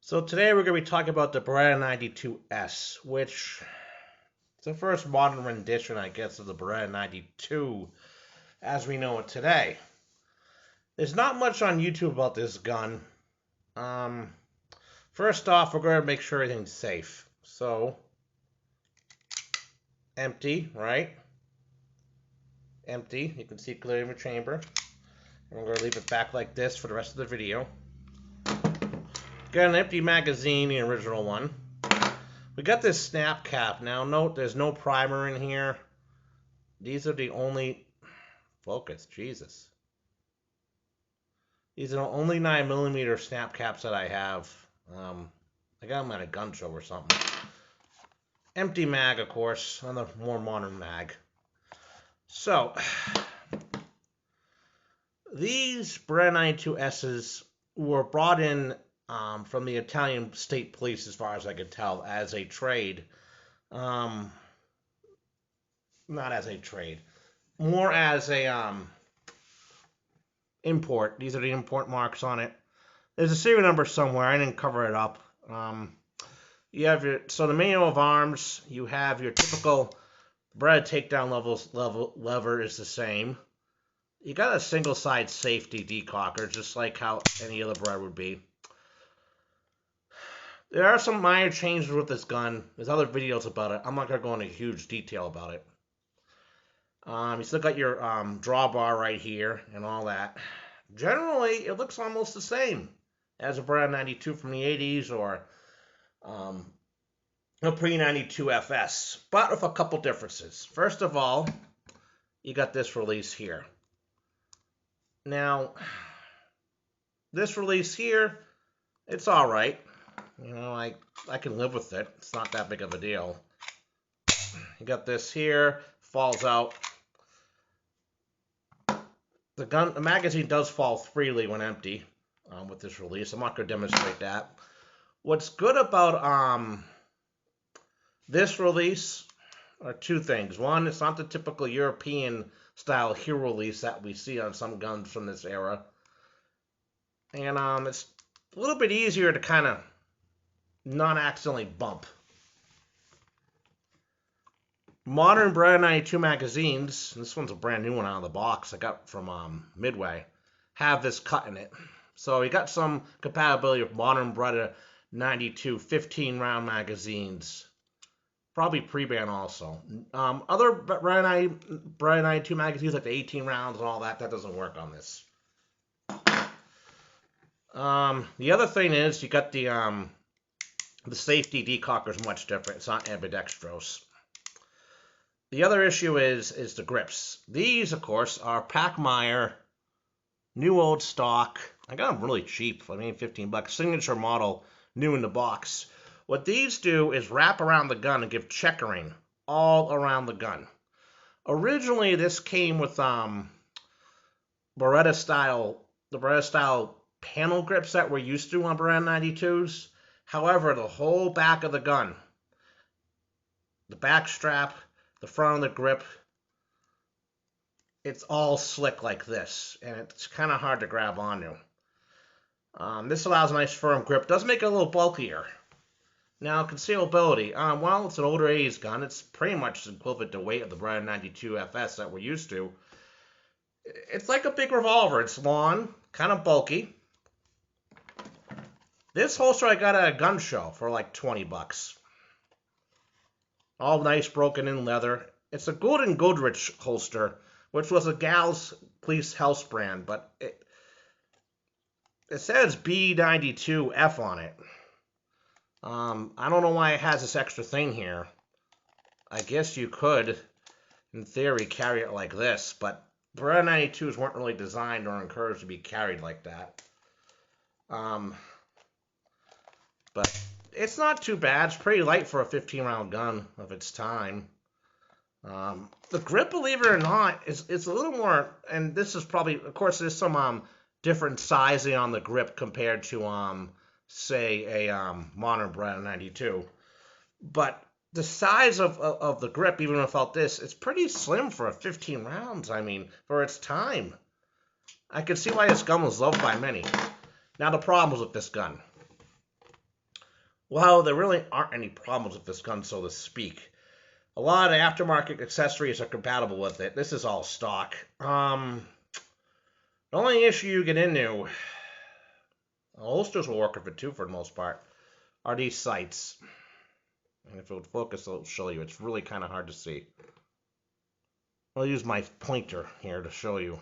So today we're going to be talking about the Beretta 92S, which is the first modern rendition, I guess, of the Beretta 92 as we know it today. There's not much on YouTube about this gun. First off, we're going to make sure everything's safe. So, empty, right? Empty. You can see clearly in the chamber. And we're going to leave it back like this for the rest of the video. Got an empty magazine, the original one. We got this snap cap. Now note there's no primer in here. These are the only... Focus, Jesus. These are the only 9mm snap caps that I have. I got them at a gun show or something. Empty mag, of course, on the more modern mag. So, these Beretta 92Ss were brought in from the Italian state police, as far as I could tell, as a trade. Not as a trade. More as a import. These are the import marks on it. There's a serial number somewhere. I didn't cover it up. You have the manual of arms. You have your typical Beretta takedown lever is the same. You got a single side safety decocker, just like how any other Beretta would be. There are some minor changes with this gun. There's other videos about it. I'm not going to go into huge detail about it. You still got your drawbar right here and all that. Generally, it looks almost the same as a Beretta 92 from the 80s or a pre-92 FS, but with a couple differences. First of all, you got this release here. Now, this release here, it's all right. You know, I can live with it. It's not that big of a deal. You got this here, falls out. The magazine does fall freely when empty with this release. I'm not going to demonstrate that. What's good about this release are two things. One, it's not the typical European style heel release that we see on some guns from this era. And it's a little bit easier to kind of not accidentally bump. Modern Beretta 92 magazines, and this one's a brand new one out of the box I got from Midway, have this cut in it. So you got some compatibility with modern Beretta 92 15-round magazines. Probably pre-ban also. Other Beretta 92 magazines, like the 18 rounds and all that, that doesn't work on this. The other thing is you got the safety decocker is much different. It's not ambidextrous. The other issue is the grips. These, of course, are Pachmayr, new old stock. I got them really cheap. I mean, $15. Signature model, new in the box. What these do is wrap around the gun and give checkering all around the gun. Originally, this came with the Beretta style panel grips that we're used to on Beretta 92s. However, the whole back of the gun, the back strap, the front of the grip, it's all slick like this, and it's kind of hard to grab onto. This allows a nice firm grip. Does make it a little bulkier. Now, concealability. Well, it's an older 80s gun. It's pretty much equivalent to weight of the Beretta 92 FS that we're used to. It's like a big revolver. It's long, kind of bulky. This holster I got at a gun show for like $20. All nice broken in leather. It's a Golden Goodrich holster, which was a Gal's Police House brand, but it says B92F on it. I don't know why it has this extra thing here. I guess you could, in theory, carry it like this, but Beretta 92s weren't really designed or encouraged to be carried like that. But it's not too bad. It's pretty light for a 15-round gun of its time. The grip, believe it or not, is a little more, and this is probably, of course, there's some different sizing on the grip compared to, say, a modern Beretta 92. But the size of the grip, even without this, it's pretty slim for a 15 rounds, I mean, for its time. I can see why this gun was loved by many. Now, the problems with this gun. Well, there really aren't any problems with this gun, so to speak. A lot of aftermarket accessories are compatible with it. This is all stock. The only issue you get into, holsters will work with it too for the most part, are these sights. And if it would focus, it'll show you. It's really kind of hard to see. I'll use my pointer here to show you.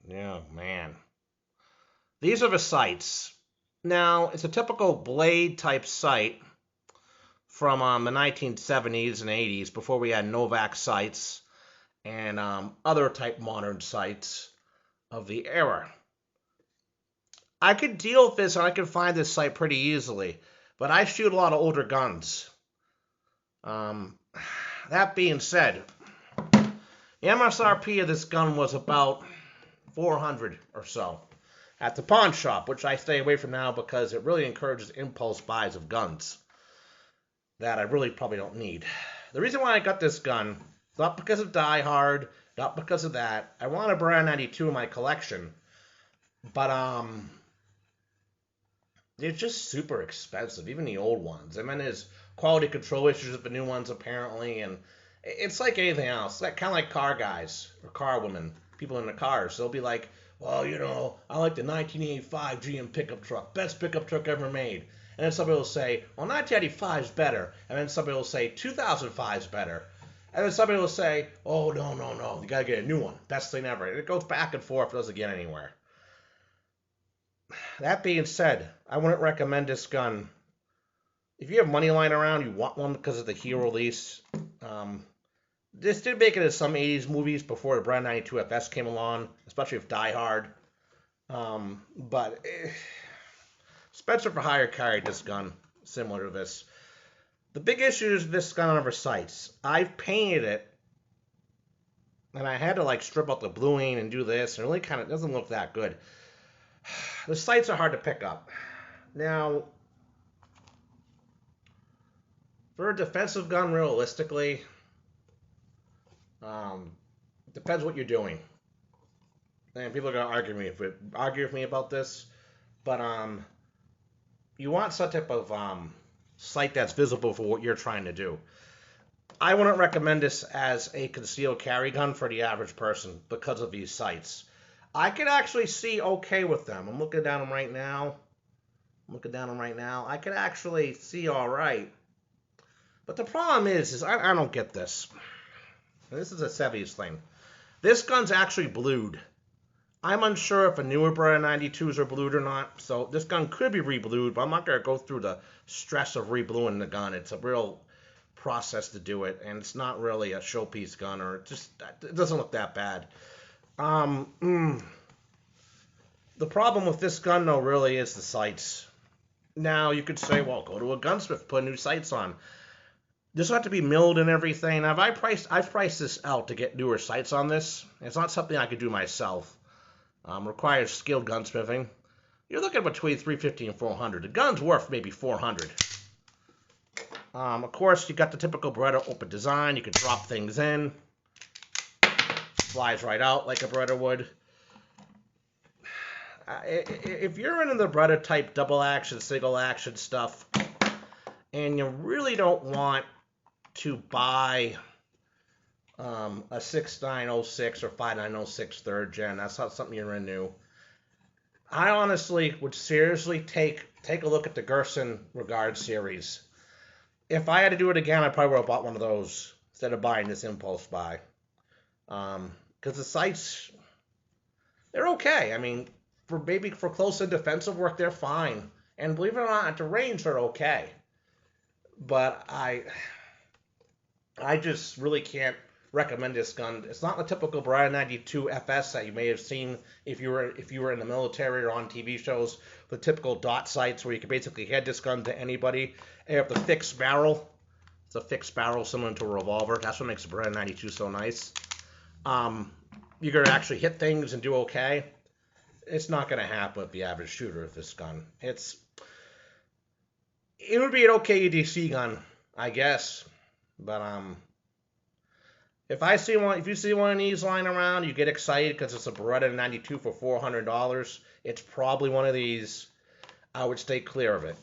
Yeah, man. These are the sights. Now, it's a typical blade type sight from the 1970s and 80s before we had Novak sights and other type modern sights of the era. I could deal with this and I could find this sight pretty easily, but I shoot a lot of older guns. That being said, the MSRP of this gun was about $400 or so at the pawn shop, which I stay away from now because it really encourages impulse buys of guns that I really probably don't need. The reason why I got this gun, not because of Die Hard, not because of that. I want a Beretta 92 in my collection, but they're just super expensive, even the old ones. I mean, there's quality control issues with the new ones apparently, and it's like anything else. Like kind of like car guys or car women, people in the cars. They'll be like, well, you know, I like the 1985 GM pickup truck, best pickup truck ever made. And then somebody will say, well, 1985 is better. And then somebody will say 2005 is better. And then somebody will say, oh, no, you gotta get a new one, best thing ever. And it goes back and forth, doesn't get anywhere. That being said, I wouldn't recommend this gun. If you have money lying around, you want one because of the Hero release. This did make it in some 80s movies before the Beretta 92 FS came along, especially with Die Hard. But Spencer for Hire carried this gun, similar to this. The big issue is this gun on our sights. I've painted it, and I had to like strip out the bluing and do this, and it really kind of doesn't look that good. The sights are hard to pick up. Now, for a defensive gun, realistically, depends what you're doing. And people are gonna argue with me about this, but you want some type of sight that's visible for what you're trying to do. I wouldn't recommend this as a concealed carry gun for the average person because of these sights. I could actually see okay with them. I'm looking down them right now. I could actually see all right. But the problem is I don't get this. And this is a Sevies thing. This gun's actually blued. I'm unsure if a newer Beretta 92s are blued or not, so this gun could be re-blued, but I'm not going to go through the stress of re-bluing the gun. It's a real process to do it, and it's not really a showpiece gun, or it doesn't look that bad. The problem with this gun, though, really is the sights. Now, you could say, well, go to a gunsmith, put new sights on. This will have to be milled and everything. Now, I've priced this out to get newer sights on this. It's not something I could do myself. Requires skilled gunsmithing. You're looking at between $350 and $400. The gun's worth maybe $400. Of course, you got the typical Beretta open design. You can drop things in. Flies right out like a Beretta would. If you're into the Beretta type double action, single action stuff, and you really don't want to buy a 6906 or 5906 third gen, that's not something you're into, I honestly would seriously take a look at the Girsan Regard series. If I had to do it again, I probably would have bought one of those instead of buying this impulse buy. Because the sights, they're okay. I mean, for close and defensive work, they're fine. And believe it or not, at the range, they're okay. But I just really can't recommend this gun. It's not the typical Beretta 92 FS that you may have seen if you were in the military or on TV shows, the typical dot sights where you can basically head this gun to anybody. And you have the fixed barrel. It's a fixed barrel similar to a revolver. That's what makes a Beretta 92 so nice. You're going to actually hit things and do okay. It's not going to happen with the average shooter with this gun. It would be an okay DC gun, I guess. But if you see one of these lying around, you get excited because it's a Beretta 92 for $400. It's probably one of these. I would stay clear of it.